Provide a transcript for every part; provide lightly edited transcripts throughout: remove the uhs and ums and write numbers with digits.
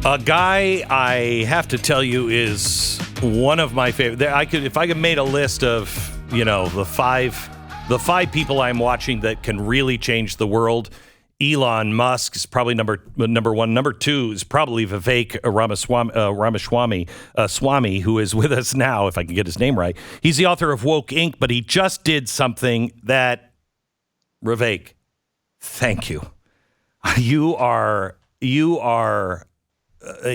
A guy I have to tell you is one of my favorite. If I could made a list of, the five people I'm watching that can really change the world. Elon Musk is probably number one. Number two is probably Vivek Ramaswamy, who is with us now, if I can get his name right. He's the author of Woke Inc., but he just did something that, Vivek, thank you. You are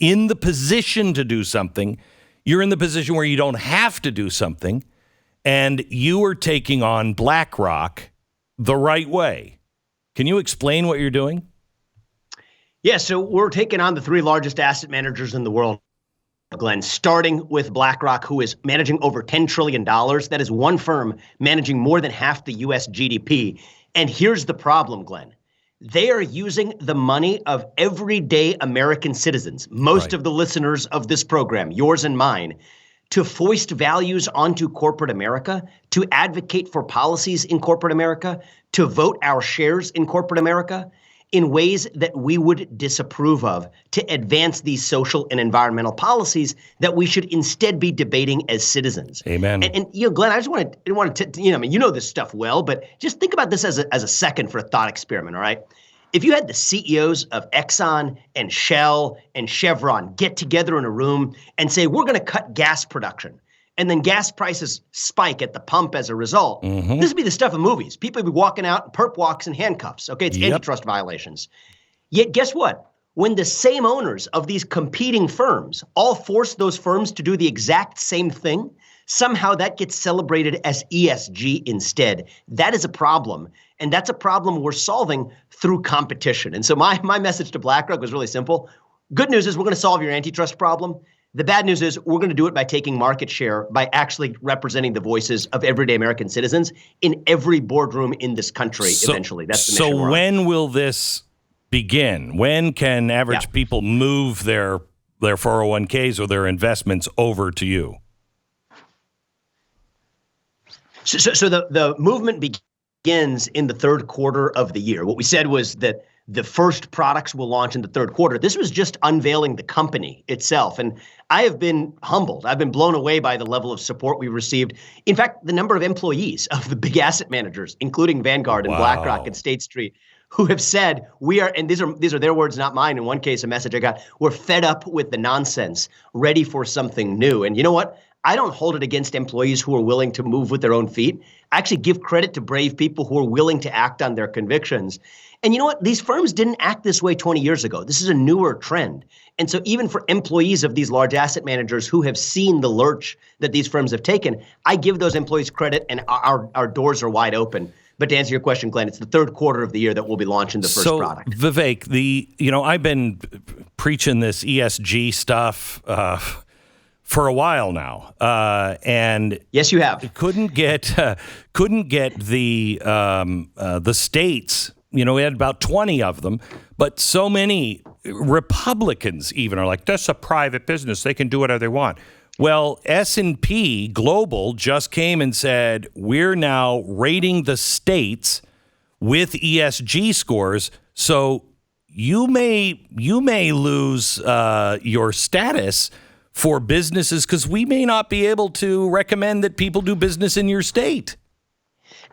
in the position to do something. You're in the position where you don't have to do something, and you are taking on BlackRock the right way. Can you explain what you're doing? Yeah, so we're taking on the three largest asset managers in the world, Glenn, starting with BlackRock, who is managing over $10 trillion. That is one firm managing more than half the U.S. GDP. And here's the problem, Glenn. They are using the money of everyday American citizens, most of the listeners of this program, yours and mine, to foist values onto corporate America, to advocate for policies in corporate America, to vote our shares in corporate America in ways that we would disapprove of, to advance these social and environmental policies that we should instead be debating as citizens. Amen. And Glenn, I just want to, you know this stuff well, but just think about this as a second for a thought experiment, all right? If you had the CEOs of Exxon and Shell and Chevron get together in a room and say, we're going to cut gas production, and then gas prices spike at the pump as a result, this would be the stuff of movies. People would be walking out, perp walks and handcuffs. Okay, it's antitrust violations. Yet guess what? When the same owners of these competing firms all force those firms to do the exact same thing, somehow that gets celebrated as ESG instead. That is a problem. And that's a problem we're solving through competition. And so my message to BlackRock was really simple. Good news is we're going to solve your antitrust problem. The bad news is we're going to do it by taking market share, by actually representing the voices of everyday American citizens in every boardroom in this country eventually. That's the mission. So when will this begin? When can average people move their 401ks or their investments over to you? So the movement begins in the third quarter of the year. What we said was that the first products will launch in the third quarter. This was just unveiling the company itself. And I have been humbled. I've been blown away by the level of support we've received. In fact, the number of employees of the big asset managers, including Vanguard and BlackRock and State Street, who have said, we are, and these are their words, not mine. In one case, a message I got, we're fed up with the nonsense, ready for something new. And you know what? I don't hold it against employees who are willing to move with their own feet. I actually give credit to brave people who are willing to act on their convictions. And you know what? These firms didn't act this way 20 years ago. This is a newer trend. And so even for employees of these large asset managers who have seen the lurch that these firms have taken, I give those employees credit, and our doors are wide open. But to answer your question, Glenn, it's the third quarter of the year that we'll be launching the first product. Vivek, I've been preaching this ESG stuff for a while now, and yes, you have. Couldn't get the states. We had about 20 of them, but so many Republicans even are like, that's a private business. They can do whatever they want. Well, S&P Global just came and said, we're now rating the states with ESG scores. So you may lose your status for businesses because we may not be able to recommend that people do business in your state.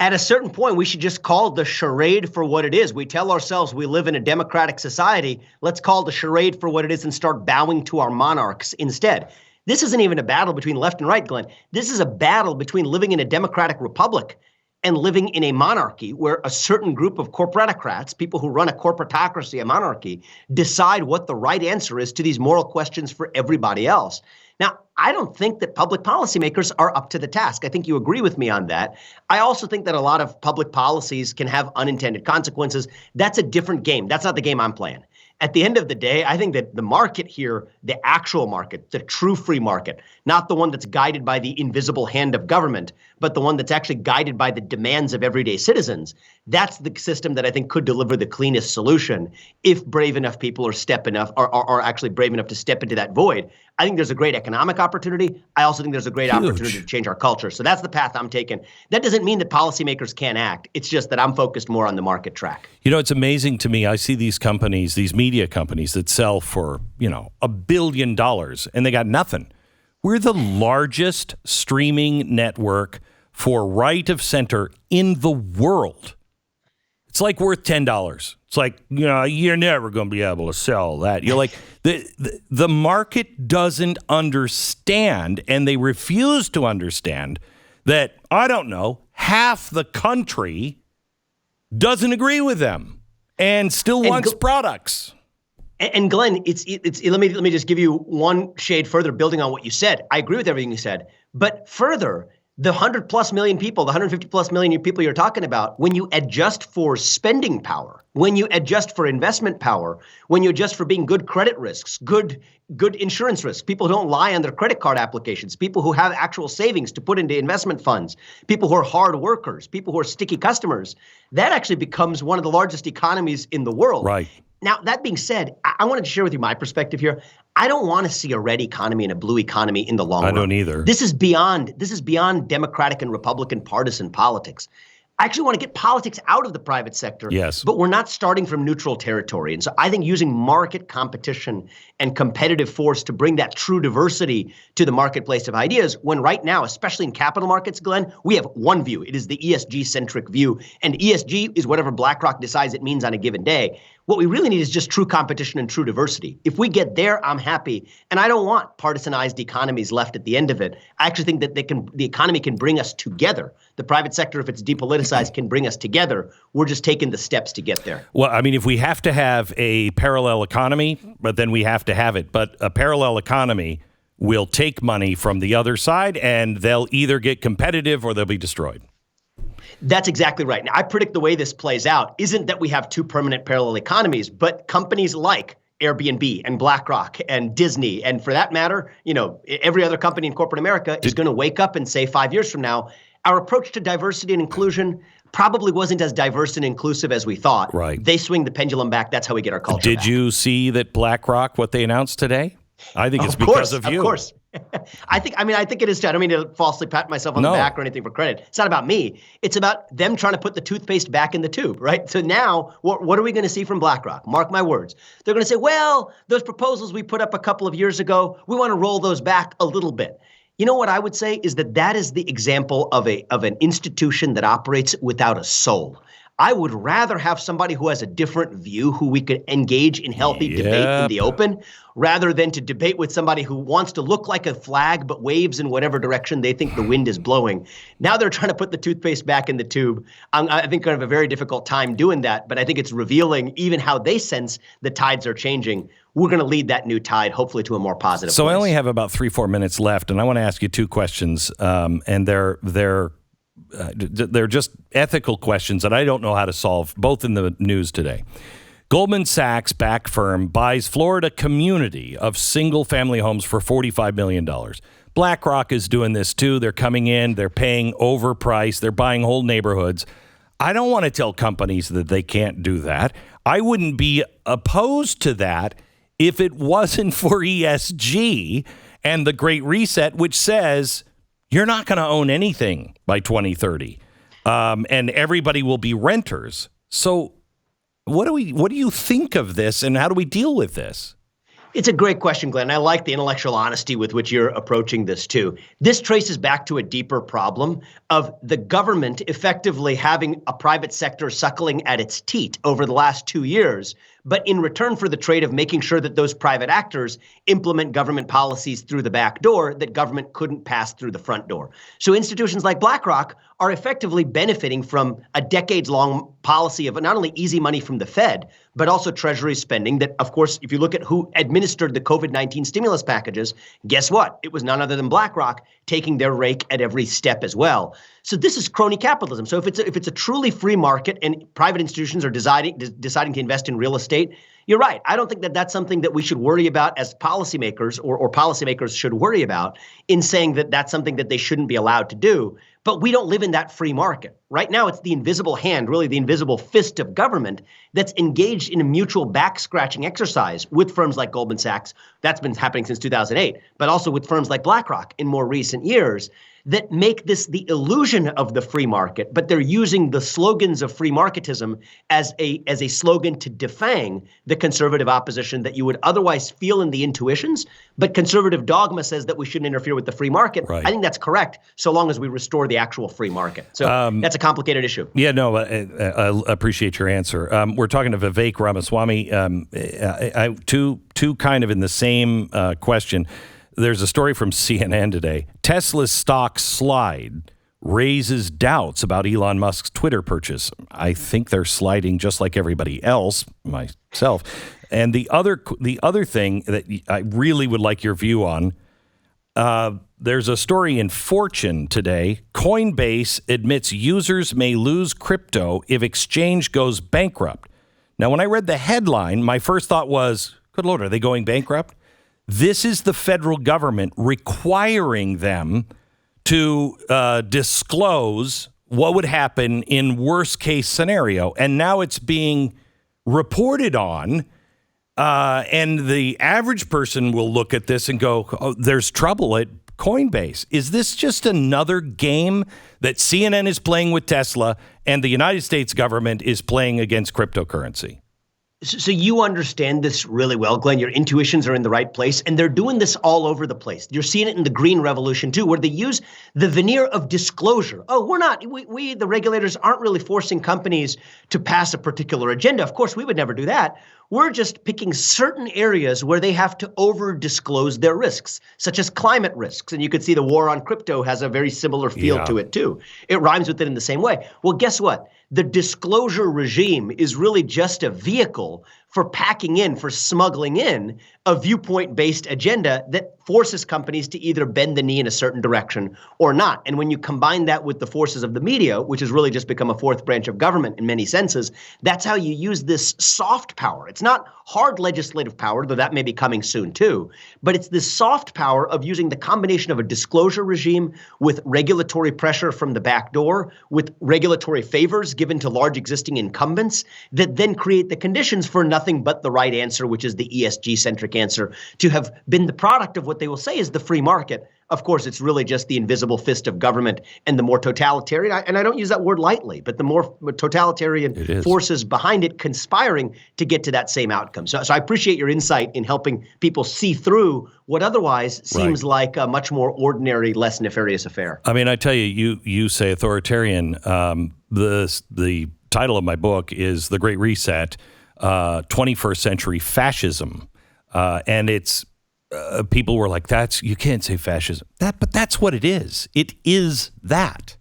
At a certain point, we should just call the charade for what it is. We tell ourselves we live in a democratic society. Let's call the charade for what it is and start bowing to our monarchs instead. This isn't even a battle between left and right, Glenn. This is a battle between living in a democratic republic and living in a monarchy where a certain group of corporatocrats, people who run a corporatocracy, a monarchy, decide what the right answer is to these moral questions for everybody else. Now, I don't think that public policymakers are up to the task. I think you agree with me on that. I also think that a lot of public policies can have unintended consequences. That's a different game. That's not the game I'm playing. At the end of the day, I think that the market here, the actual market, the true free market, not the one that's guided by the invisible hand of government, but the one that's actually guided by the demands of everyday citizens, that's the system that I think could deliver the cleanest solution if brave enough people are actually brave enough to step into that void. I think there's a great economic opportunity. I also think there's a great opportunity to change our culture. So that's the path I'm taking. That doesn't mean that policymakers can't act. It's just that I'm focused more on the market track. You know, it's amazing to me. I see these companies, these media companies that sell for, $1 billion and they got nothing. We're the largest streaming network for right of center in the world. It's like worth $10. It's like, you're never going to be able to sell that. You're like, the market doesn't understand, and they refuse to understand that, I don't know, half the country doesn't agree with them and still wants products. And Glenn, it's let me just give you one shade further, building on what you said. I agree with everything you said, but further, the 100+ million people, the 150+ million people you're talking about, when you adjust for spending power, when you adjust for investment power, when you adjust for being good credit risks, good insurance risks, people who don't lie on their credit card applications, people who have actual savings to put into investment funds, people who are hard workers, people who are sticky customers, that actually becomes one of the largest economies in the world. Right. Now, that being said, I wanted to share with you my perspective here. I don't want to see a red economy and a blue economy in the long run. I don't either. This is beyond Democratic and Republican partisan politics. I actually want to get politics out of the private sector. Yes. But we're not starting from neutral territory. And so I think using market competition and competitive force to bring that true diversity to the marketplace of ideas, when right now, especially in capital markets, Glenn, we have one view. It is the ESG-centric view. And ESG is whatever BlackRock decides it means on a given day. What we really need is just true competition and true diversity. If we get there, I'm happy. And I don't want partisanized economies left at the end of it. I actually think that the economy can bring us together. The private sector, if it's depoliticized, can bring us together. We're just taking the steps to get there. Well, I mean, if we have to have a parallel economy, but then we have to have it. But a parallel economy will take money from the other side, and they'll either get competitive or they'll be destroyed. That's exactly right. Now, I predict the way this plays out isn't that we have two permanent parallel economies, but companies like Airbnb and BlackRock and Disney, and for that matter, every other company in corporate America is going to wake up and say 5 years from now, our approach to diversity and inclusion probably wasn't as diverse and inclusive as we thought. Right. They swing the pendulum back. That's how we get our culture Did back. you see that BlackRock, what they announced today? I think it's because of you. Of course. I think it is too. I don't mean to falsely pat myself on the back or anything for credit. It's not about me. It's about them trying to put the toothpaste back in the tube, right? So now, what are we going to see from BlackRock? Mark my words. They're going to say, well, those proposals we put up a couple of years ago, we want to roll those back a little bit. You know what I would say is that is the example of an institution that operates without a soul. I would rather have somebody who has a different view, who we could engage in healthy debate in the open, rather than to debate with somebody who wants to look like a flag but waves in whatever direction they think the wind is blowing. Now they're trying to put the toothpaste back in the tube. I think going to have a very difficult time doing that, but I think it's revealing even how they sense the tides are changing. We're going to lead that new tide, hopefully, to a more positive place. I only have about 3-4 minutes left, and I want to ask you two questions, and they're just ethical questions that I don't know how to solve, both in the news today. Goldman Sachs-backed firm buys Florida community of single-family homes for $45 million. BlackRock is doing this too. They're coming in. They're paying overpriced. They're buying whole neighborhoods. I don't want to tell companies that they can't do that. I wouldn't be opposed to that if it wasn't for ESG and the Great Reset, which says you're not going to own anything by 2030, and everybody will be renters. So what do you think of this, and how do we deal with this? It's a great question, Glenn. I like the intellectual honesty with which you're approaching this, too. This traces back to a deeper problem of the government effectively having a private sector suckling at its teat over the last 2 years, but in return for the trade of making sure that those private actors implement government policies through the back door that government couldn't pass through the front door. So institutions like BlackRock are effectively benefiting from a decades-long policy of not only easy money from the Fed, but also Treasury spending that, of course, if you look at who administered the COVID-19 stimulus packages, guess what? It was none other than BlackRock taking their rake at every step as well. So this is crony capitalism. So if it's a truly free market and private institutions are deciding to invest in real estate, you're right. I don't think that that's something that we should worry about as policymakers, or policymakers should worry about in saying that that's something that they shouldn't be allowed to do. But we don't live in that free market, Right now, it's the invisible hand, really the invisible fist of government that's engaged in a mutual back-scratching exercise with firms like Goldman Sachs. That's been happening since 2008, but also with firms like BlackRock in more recent years, that make this the illusion of the free market, but they're using the slogans of free marketism as a slogan to defang the conservative opposition that you would otherwise feel in the intuitions. But conservative dogma says that we shouldn't interfere with the free market. Right. I think that's correct, so long as we restore the actual free market. So that's a complicated issue. Yeah, no, I appreciate your answer. We're talking to Vivek Ramaswamy. Two kind of in the same question. There's a story from CNN today. Tesla's stock slide raises doubts about Elon Musk's Twitter purchase. I think they're sliding just like everybody else, myself. And the other thing that I really would like your view on, there's a story in Fortune today. Coinbase admits users may lose crypto if exchange goes bankrupt. Now, when I read the headline, my first thought was, good Lord, are they going bankrupt? This is the federal government requiring them to disclose what would happen in worst case scenario. And now it's being reported on. And the average person will look at this and go, oh, there's trouble at Coinbase. Is this just another game that CNN is playing with Tesla and the United States government is playing against cryptocurrency? So you understand this really well, Glenn. Your intuitions are in the right place, and they're doing this all over the place. You're seeing it in the green revolution, too, where they use the veneer of disclosure. Oh, we, the regulators, aren't really forcing companies to pass a particular agenda. Of course, we would never do that. We're just picking certain areas where they have to over-disclose their risks, such as climate risks. And you could see the war on crypto has a very similar feel to it, too. It rhymes with it in the same way. Well, guess what? The disclosure regime is really just a vehicle for packing in, for smuggling in a viewpoint-based agenda that forces companies to either bend the knee in a certain direction or not. And when you combine that with the forces of the media, which has really just become a fourth branch of government in many senses, that's how you use this soft power. It's not hard legislative power, though that may be coming soon too, but it's this soft power of using the combination of a disclosure regime with regulatory pressure from the back door, with regulatory favors given to large existing incumbents that then create the conditions for nothing but the right answer, which is the ESG-centric answer, to have been the product of what they will say is the free market. Of course, it's really just the invisible fist of government and the more totalitarian, and I don't use that word lightly, but the more totalitarian forces behind it conspiring to get to that same outcome. So I appreciate your insight in helping people see through what otherwise seems like a much more ordinary, less nefarious affair. I mean, I tell you, you say authoritarian. The title of my book is The Great Reset, 21st Century Fascism. And it's people were like, you can't say fascism. But that's what it is. It is that.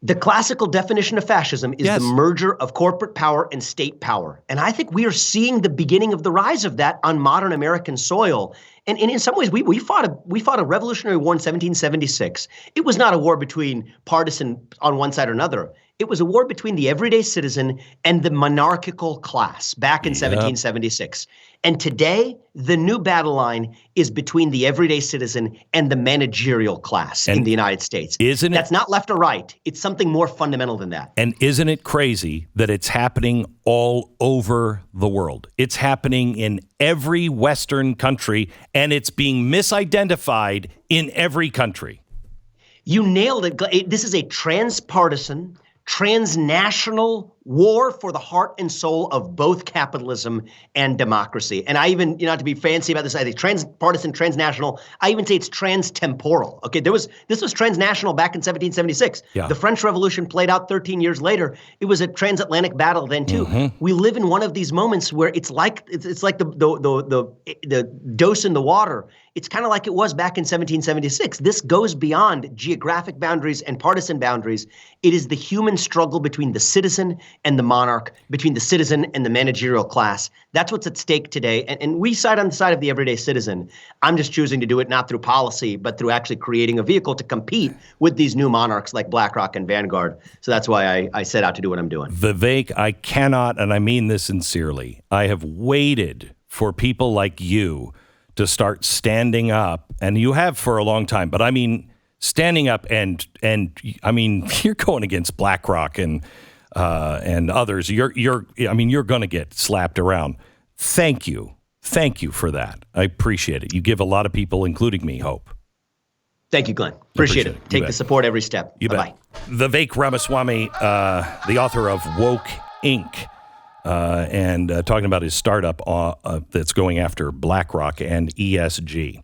The classical definition of fascism is the merger of corporate power and state power. And I think we are seeing the beginning of the rise of that on modern American soil. And in some ways, we fought a revolutionary war in 1776. It was not a war between partisan on one side or another. It was a war between the everyday citizen and the monarchical class back in 1776. And today, the new battle line is between the everyday citizen and the managerial class in the United States. That's not left or right. It's something more fundamental than that. And isn't it crazy that it's happening all over the world? It's happening in every Western country, and it's being misidentified in every country. You nailed it. This is a transpartisan, transnational war for the heart and soul of both capitalism and democracy. And I even, not to be fancy about this, I say transpartisan, transnational. I even say it's transtemporal. Okay, this was transnational back in 1776. Yeah. The French Revolution played out 13 years later. It was a transatlantic battle then too. Mm-hmm. We live in one of these moments where it's like the dose in the water. It's kind of like it was back in 1776. This goes beyond geographic boundaries and partisan boundaries. It is the human struggle between the citizen and the monarch, between the citizen and the managerial class. That's what's at stake today. And we side on the side of the everyday citizen. I'm just choosing to do it not through policy, but through actually creating a vehicle to compete with these new monarchs like BlackRock and Vanguard. So that's why I set out to do what I'm doing. Vivek, I cannot, and I mean this sincerely, I have waited for people like you to start standing up, and you have for a long time, but I mean standing up and I mean, you're going against BlackRock and others. You're going to get slapped around. Thank you for that. I appreciate it. You give a lot of people, including me, hope. Thank you, Glenn. Appreciate it. Take the support every step. Bye-bye. Vivek Ramaswamy, the author of Woke Inc., and talking about his startup that's going after BlackRock and ESG.